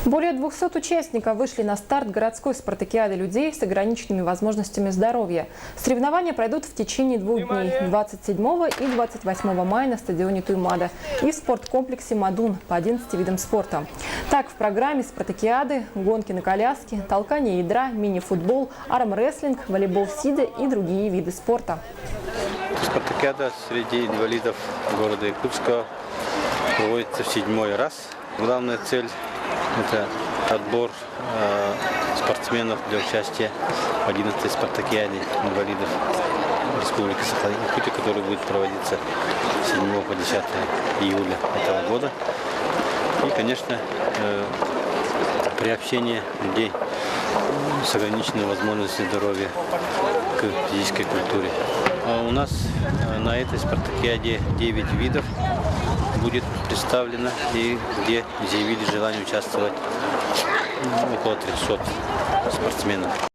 Более 200 участников вышли на старт городской спартакиады людей с ограниченными возможностями здоровья. Соревнования пройдут в течение 2 дней – 27 и 28 мая на стадионе Туймада и в спорткомплексе «Мадун» по 11 видам спорта. Так, в программе спартакиады гонки на коляске, толкание ядра, мини-футбол, армрестлинг, волейбол сидя и другие виды спорта. Спартакиада среди инвалидов города Якутска проводится в 7-й раз. Главная цель – это отбор спортсменов для участия в 11-й спартакиаде инвалидов Республики Саха-Якутия, который будет проводиться с 7 по 10 июля этого года. И, конечно, приобщение людей с ограниченной возможностью здоровья к физической культуре. У нас на этой спартакиаде 9 видов будет представлено, и где заявили желание участвовать около 300 спортсменов.